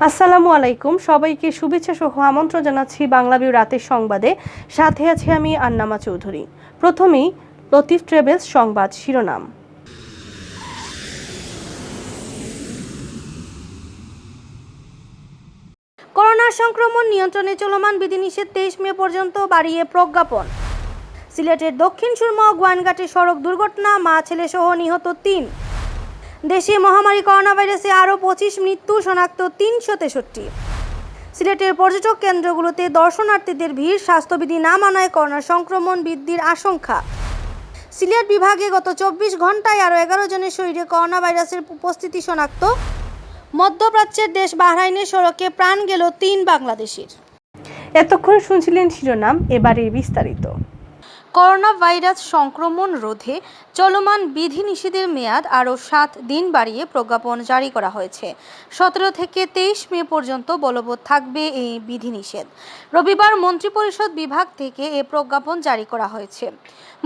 আসসালামু আলাইকুম, সবাইকে শুভেচ্ছা সহ আমন্ত্রণ জানাচ্ছি বাংলাভিউ রাতের সংবাদে। সাথে আছি আমি আন্নামা চৌধুরী। প্রথমেই লতিফ ট্রাভেলস সংবাদ শিরোনাম। করোনা সংক্রমণ নিয়ন্ত্রণে চলমান বিধিনিষেধ 23 মে পর্যন্ত বাড়িয়ে প্রজ্ঞাপন। সিলেটের দক্ষিণ সুরমা ও গোয়াইনঘাটে সড়ক দুর্ঘটনা, মা ছেলে সহ নিহত 3। দেশে মহামারী করোনা ভাইরাসে আরও 25 মৃত্যু, শনাক্ত 363। সিলেটের পর্যটক কেন্দ্রগুলোতে দর্শনার্থীদের ভিড়, স্বাস্থ্যবিধি না মানায় করোনা সংক্রমণ বৃদ্ধির আশঙ্কা। সিলেট বিভাগে গত 24 ঘন্টায় আরও 11 জনের শরীরে করোনা ভাইরাসের উপস্থিতি শনাক্ত। মধ্যপ্রাচ্যের দেশ বাহরাইনের সড়কে প্রাণ গেল 3 বাংলাদেশির। এতক্ষণ শুনছিলেন শিরোনাম, এবারে বিস্তারিত। করোনা ভাইরাস সংক্রমণ রোধে চলমান বিধিনিষেধের মেয়াদ আরও 7 দিন বাড়িয়ে প্রজ্ঞাপন জারি করা হয়েছে। 17 থেকে 23 মে পর্যন্ত বলবৎ থাকবে এই বিধিনিষেধ। রবিবার মন্ত্রিপরিষদ বিভাগ থেকে এ প্রজ্ঞাপন জারি করা হয়েছে।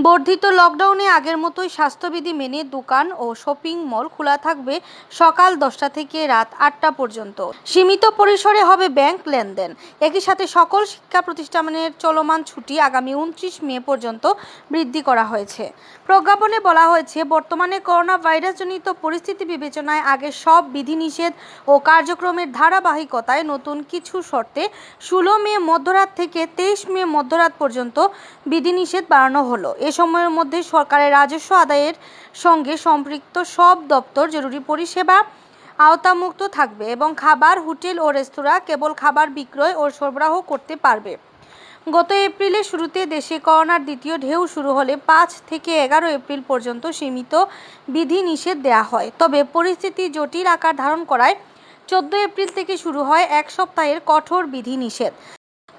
বর্ধিত লকডাউনে আগের মতোই স্বাস্থ্যবিধি মেনে দোকান ও শপিং মল খোলা থাকবে সকাল 10টা থেকে রাত 8টা পর্যন্ত। সীমিত পরিসরে হবে ব্যাংক লেনদেন। একই সাথে সকল শিক্ষা প্রতিষ্ঠানের চলমান ছুটি আগামী 29 মে পর্যন্ত বৃদ্ধি করা হয়েছে। প্রজ্ঞাপনে বলা হয়েছে, বর্তমানে করোনা ভাইরাসজনিত পরিস্থিতি বিবেচনায় আগে সব বিধিনিষেধ ও কার্যক্রমের ধারাবাহিকতায় নতুন কিছু শর্তে 16 মে মধ্যরাত থেকে 23 মে মধ্যরাত পর্যন্ত বিধিনিষেধ বাড়ানো হলো। এ সময়ের মধ্যে সরকারের রাজস্ব আদায়ের সঙ্গে সম্পৃক্ত সব দপ্তর জরুরি পরিষেবা আওতামুক্ত থাকবে এবং খাবার, হোটেল ও রেস্তোরাঁ কেবল খাবার বিক্রয় ও সরবরাহ করতে পারবে। গত এপ্রিলের শুরুতে দেশে করোনার দ্বিতীয় ঢেউ শুরু হলে 5 থেকে 11 এপ্রিল পর্যন্ত সীমিত বিধিনিষেধ দেওয়া হয়। তবে পরিস্থিতি জটিল আকার ধারণ করায় 14 এপ্রিল থেকে শুরু হয় 1 সপ্তাহের কঠোর বিধিনিষেধ।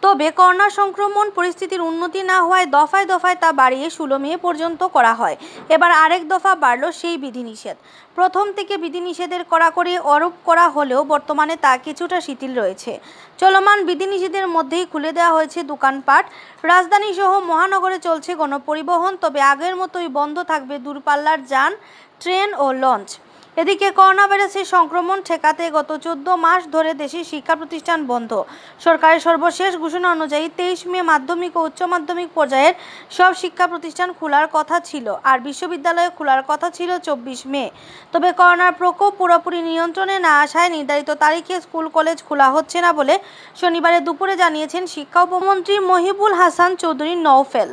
তবে করোনা সংক্রমণ পরিস্থিতির উন্নতি না হওয়ায় দফায় দফায় তা বাড়িয়ে 16 মে পর্যন্ত করা হয়। এবার আরেক দফা বাড়ল সেই বিধিনিষেধ। প্রথম থেকে বিধিনিষেধের কড়াকড়ি আরোপ করা হলেও বর্তমানে তা কিছুটা শিথিল রয়েছে। চলমান বিধিনিষেধের মধ্যেই খুলে দেওয়া হয়েছে দোকানপাট। রাজধানী সহ মহানগরে চলছে গণপরিবহন, তবে আগের মতোই বন্ধ থাকবে দূরপাল্লার যান, ট্রেন ও লঞ্চ। এদিকে করোনা ভাইরাসের সংক্রমণ ঠেকাতে গত 14 মাস ধরে দেশের শিক্ষা প্রতিষ্ঠান বন্ধ। সরকারের সর্বশেষ ঘোষণা অনুযায়ী 23 মে মাধ্যমিক ও উচ্চ মাধ্যমিক পর্যায়ের সব শিক্ষা প্রতিষ্ঠান খোলার কথা ছিল, আর বিশ্ববিদ্যালয় খোলার কথা ছিল 24 মে। তবে করোনার প্রকোপ পুরোপুরি নিয়ন্ত্রণে না আসায় নির্ধারিত তারিখে স্কুল কলেজ খোলা হচ্ছে না বলে শনিবারে দুপুরে জানিয়েছেন শিক্ষা উপমন্ত্রী মহিবুল হাসান চৌধুরী নওফেল।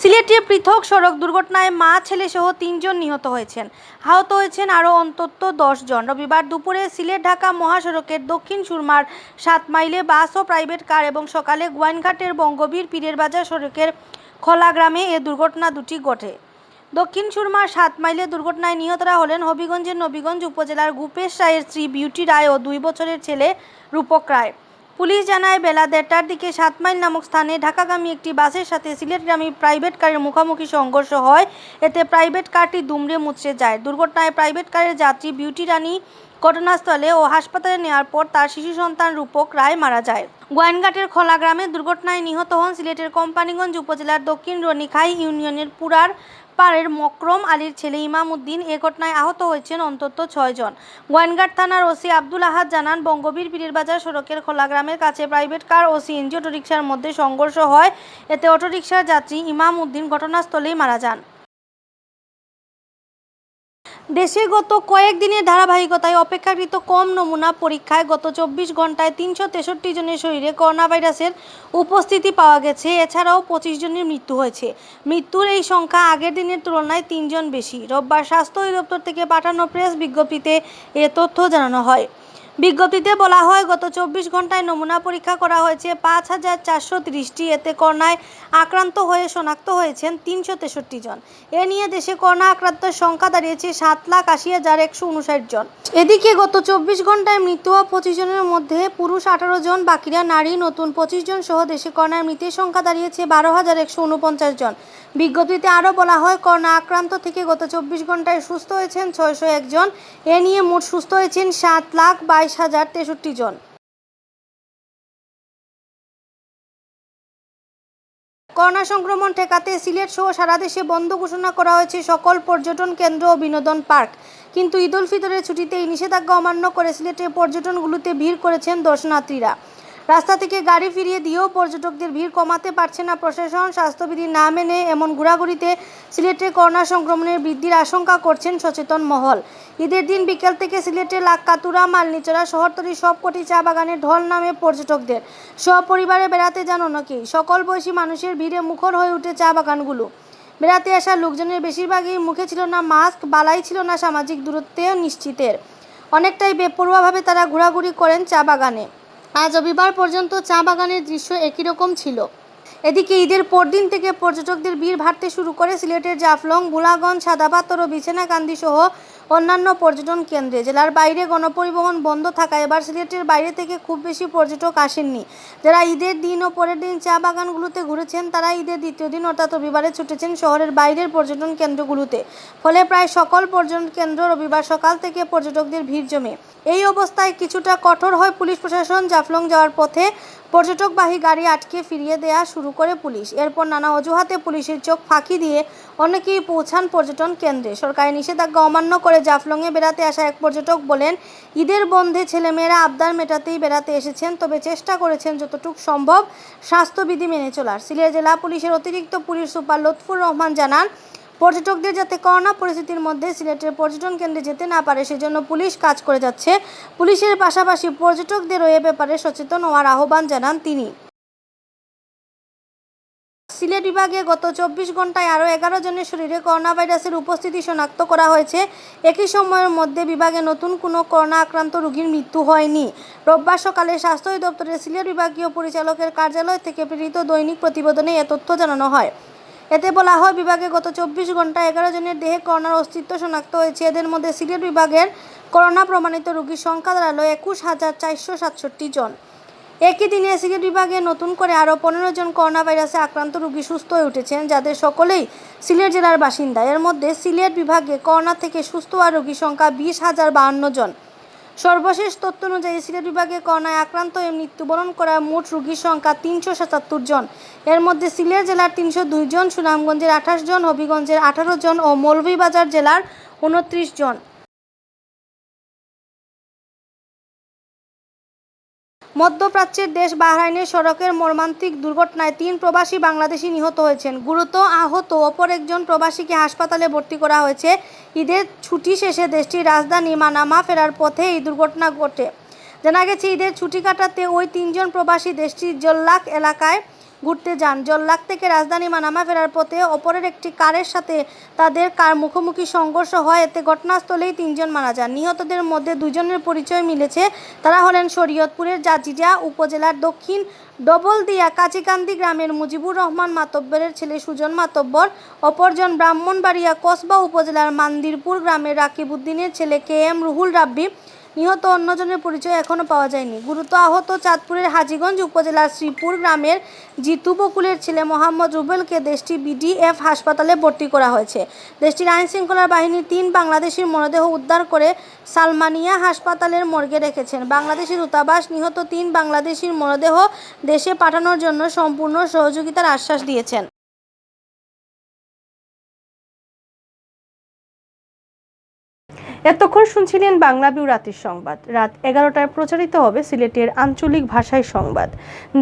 সিলেটে পৃথক সড়ক দুর্ঘটনায় মা ছেলে সহ 3 জন নিহত হয়েছেন। আহত হয়েছেন আরও অন্তত 10 জন। রবিবার দুপুরে সিলেট ঢাকা মহাসড়কের দক্ষিণ সুরমার 7 মাইলে বাস ও প্রাইভেট কার এবং সকালে গোয়াইনঘাটের বঙ্গবীর পীরের বাজার সড়কের খোলা গ্রামে এ দুর্ঘটনা দুটি ঘটে। দক্ষিণ সুরমার 7 মাইলে দুর্ঘটনায় নিহতরা হলেন হবিগঞ্জের নবীগঞ্জ উপজেলার গুপেশ রায়ের স্ত্রী বিউটি রায় ও 2 বছরের ছেলে রূপক রায়। পুলিশ জানায়, বেলা 1:30টার দিকে 7 মাইল নামক স্থানে ঢাকাগামী একটি বাসের সাথে সিলেটগামী প্রাইভেট কারের মুখোমুখি সংঘর্ষ হয়। এতে প্রাইভেট কারটি দুমড়ে মুচড়ে যায়। দুর্ঘটনায় প্রাইভেট কারের যাত্রী বিউটি রানী ঘটনাস্থলে ও হাসপাতালে নেওয়ার পর তার শিশু সন্তান রূপক রায় মারা যায়। গোয়াইনঘাটের খোলা গ্রামে দুর্ঘটনায় নিহত হন সিলেটের কোম্পানিগঞ্জ উপজেলার দক্ষিণ রনিখাই ইউনিয়নের পুরার পাড়ের মকরম আলীর ছেলে ইমাম উদ্দিন। এ ঘটনায় আহত হয়েছেন অন্তত 6 জন। গোয়াইনঘাট থানার ওসি আব্দুল আহাদ জানান, বঙ্গবীর পীরের বাজার সড়কের খোলা গ্রামের কাছে প্রাইভেট কার ও সিএনজি অটোরিকশার মধ্যে সংঘর্ষ হয়। এতে অটোরিকশার যাত্রী ইমাম উদ্দিন ঘটনাস্থলেই মারা যান। দেশে গত কয়েকদিনের ধারাবাহিকতায় অপেক্ষাকৃত কম নমুনা পরীক্ষায় গত 24 ঘন্টায় 363 জনের শরীরে করোনা ভাইরাসের উপস্থিতি পাওয়া গেছে। এছাড়াও 25 জনের মৃত্যু হয়েছে। মৃত্যুর এই সংখ্যা আগের দিনের তুলনায় 3 জন বেশি। রোববার স্বাস্থ্য অধিদপ্তর থেকে পাঠানো প্রেস বিজ্ঞপ্তিতে এ তথ্য জানানো হয়। বিজ্ঞপ্তিতে বলা হয়, গত 24 ঘন্টায় নমুনা পরীক্ষা করা হয়েছে 5430টি। এতে করোনায় আক্রান্ত হয়ে শনাক্ত হয়েছেন 363 জন। এ নিয়ে দেশে করোনা আক্রান্তের সংখ্যা দাঁড়িয়েছে 7,80,159 জন। এদিকে গত 24 ঘন্টায় মৃত্যু হওয়া 25 জনের মধ্যে পুরুষ 18 জন, বাকিরা নারী। নতুন 25 জন সহ দেশে করোনার মৃতের সংখ্যা দাঁড়িয়েছে 12,149 জন। বিজ্ঞপ্তিতে আরও বলা হয়, করোনা আক্রান্ত থেকে গত 24 ঘন্টায় সুস্থ হয়েছেন 601 জন। এ নিয়ে মোট সুস্থ হয়েছেন 7,22,063 জন। করোনা সংক্রমণ ঠেকাতে সিলেট সহ সারা দেশে বন্ধ ঘোষণা করা হয়েছে সকল পর্যটন কেন্দ্র ও বিনোদন পার্ক। কিন্তু ঈদ উল ফিতরের ছুটিতে এই নিষেধাজ্ঞা অমান্য করে সিলেটের পর্যটনগুলোতে ভিড় করেছেন দর্শনার্থীরা। রাস্তা থেকে গাড়ি ফিরিয়ে দিয়েও পর্যটকদের ভিড় কমাতে পারছে না প্রশাসন। স্বাস্থ্যবিধি না মেনে এমন ঘোরাঘুরিতে সিলেটে করোনা সংক্রমণের বৃদ্ধির আশঙ্কা করছেন সচেতন মহল। ঈদের দিন বিকেল থেকে সিলেটের লাক্কাতুরা, মালনীচড়া, শহরতলির সবকটি চা বাগানে ঢল নামে পর্যটকদের। সপরিবারে বেড়াতে যান অনেকেই। সকল বয়সী মানুষের ভিড়ে মুখর হয়ে ওঠে চা বাগানগুলো। বেড়াতে আসা লোকজনের বেশিরভাগই মুখে ছিল না মাস্ক, বালাই ছিল না সামাজিক দূরত্ব নিশ্চিতের। অনেকটাই বেপরোয়াভাবে তারা ঘোরাঘুরি করেন চা বাগানে। আজ রবিবার পর্যন্ত চা বাগানের দৃশ্য একই রকম ছিল। এদিকে ঈদের পরদিন থেকে পর্যটকদের ভিড় বাড়তে শুরু করে সিলেটের জাফলং, বুলাগঞ্জ, সাদাপাথর ও বিছানাকান্দি সহ অন্যান্য পর্যটন কেন্দ্রে। জেলার বাইরে গণপরিবহন বন্ধ থাকায় এবার সিলেটের বাইরে থেকে খুব বেশি পর্যটক আসেননি। যারা ঈদের দিন ও পরের দিন চা বাগানগুলোতে ঘুরেছেন তারা ঈদের দ্বিতীয় দিন অর্থাৎ রবিবারে ছুটেছেন শহরের বাইরের পর্যটন কেন্দ্রগুলোতে। ফলে প্রায় সকল পর্যটন কেন্দ্র রবিবার সকাল থেকে পর্যটকদের ভিড় জমে। এই অবস্থায় কিছুটা কঠোর হয় পুলিশ প্রশাসন। জাফলং যাওয়ার পথে পর্যটকবাহী গাড়ি আটকে ফিরিয়ে দেওয়া শুরু করে পুলিশ। এরপর নানা অজুহাতে পুলিশের চোখ ফাঁকি দিয়ে অনেকেই পৌঁছান পর্যটন কেন্দ্রে। সরকারি নিষেধাজ্ঞা অমান্য করে জাফলংয়ে বেড়াতে আসা এক পর্যটক বলেন, ঈদের বন্ধে ছেলেমেয়েরা আবদার মেটাতেই বেড়াতে এসেছেন, তবে চেষ্টা করেছেন যতটুকু সম্ভব স্বাস্থ্যবিধি মেনে চলার। সিলেট জেলা পুলিশের অতিরিক্ত পুলিশ সুপার লুৎফুর রহমান জানান, পর্যটকদের যাতে করোনা পরিস্থিতির মধ্যে সিলেটের পর্যটন কেন্দ্রে যেতে না পারে সেজন্য পুলিশ কাজ করে যাচ্ছে। পুলিশের পাশাপাশি পর্যটকদেরও এ ব্যাপারে সচেতন হওয়ার আহ্বান জানান তিনি। সিলেট বিভাগে গত 24 ঘন্টায় আরও 11 জনের শরীরে করোনা ভাইরাসের উপস্থিতি শনাক্ত করা হয়েছে। একই সময়ের মধ্যে বিভাগে নতুন কোনো করোনা আক্রান্ত রোগীর মৃত্যু হয়নি। রোববার সকালে স্বাস্থ্য অধিদপ্তরের সিলেট বিভাগীয় পরিচালকের কার্যালয় থেকে প্রেরিত দৈনিক প্রতিবেদনে এ তথ্য জানানো হয়। এতে বলা হয়, বিভাগে গত 24 ঘন্টায় 11 জনের দেহে করোনার অস্তিত্ব শনাক্ত হয়েছে। এদের মধ্যে সিলেট বিভাগের করোনা প্রমাণিত রোগীর সংখ্যা দাঁড়ালো 21,467 জন। একই দিনে সিলেট বিভাগে নতুন করে আরও 15 জন করোনা ভাইরাসে আক্রান্ত রোগী সুস্থ হয়ে উঠেছেন, যাদের সকলেই সিলেট জেলার বাসিন্দা। এর মধ্যে সিলেট বিভাগে করোনা থেকে সুস্থ হওয়া রোগীর সংখ্যা 20,052 জন। সর্বশেষ তথ্য অনুযায়ী সিলেট বিভাগে করোনায় আক্রান্ত হয়ে মৃত্যুবরণ করা মোট রোগীর সংখ্যা 377 জন। এর মধ্যে সিলেট জেলার 302 জন, সুনামগঞ্জের 28 জন, হবিগঞ্জের 18 জন ও মৌলভীবাজার জেলার 29 জন। মধ্যপ্রাচ্যের দেশ বাহরাইনের সড়কের মর্মান্তিক দুর্ঘটনায় 3 প্রবাসী বাংলাদেশি নিহত হয়েছেন। গুরুতর আহত অপর একজন প্রবাসীকে হাসপাতালে ভর্তি করা হয়েছে। ঈদের ছুটি শেষে দেশটির রাজধানী মানামা ফেরার পথে এই দুর্ঘটনা ঘটে। জানা গেছে, ঈদের ছুটি কাটাতে ওই 3 জন প্রবাসী দেশটির জল্লাক এলাকায় ঘুরতে যান। জল্লাক থেকে রাজধানী মানামা ফেরার পথে অপরের একটি কারের সাথে তাদের মুখোমুখি সংঘর্ষ হয়। এতে ঘটনাস্থলেই 3 জন মারা যান। নিহতদের মধ্যে 2 জনের পরিচয় মিলেছে। তারা হলেন শরীয়তপুরের জাজিরা উপজেলার দক্ষিণ ডবলদিয়া কাচিকান্দি গ্রামের মুজিবুর রহমান মাতব্বরের ছেলে সুজন মাতব্বর। অপরজন ব্রাহ্মণবাড়িয়া কসবা উপজেলার মান্দিরপুর গ্রামের রাকিব উদ্দিনের ছেলে KM রুহুল রাব্বি। নিহত অন্যজনের পরিচয় এখনও পাওয়া যায়নি। গুরুতর আহত চাঁদপুরের হাজীগঞ্জ উপজেলার শ্রীপুর গ্রামের জিতু বকুলের ছেলে মোহাম্মদ রুবেলকে দেশটির BDF হাসপাতালে ভর্তি করা হয়েছে। দেশটির আইনশৃঙ্খলা বাহিনীর 3 বাংলাদেশির মরদেহ উদ্ধার করে সালমানিয়া হাসপাতালের মর্গে রেখেছেন। বাংলাদেশি দূতাবাস নিহত 3 বাংলাদেশির মরদেহ দেশে পাঠানোর জন্য সম্পূর্ণ সহযোগিতার আশ্বাস দিয়েছেন। এতক্ষণ শুনছিলেন বাংলাভিউ রাতের সংবাদ। রাত 11টায় প্রচারিত হবে সিলেটের আঞ্চলিক ভাষায় সংবাদ।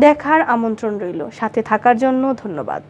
দেখার আমন্ত্রণ রইল। সাথে থাকার জন্য ধন্যবাদ।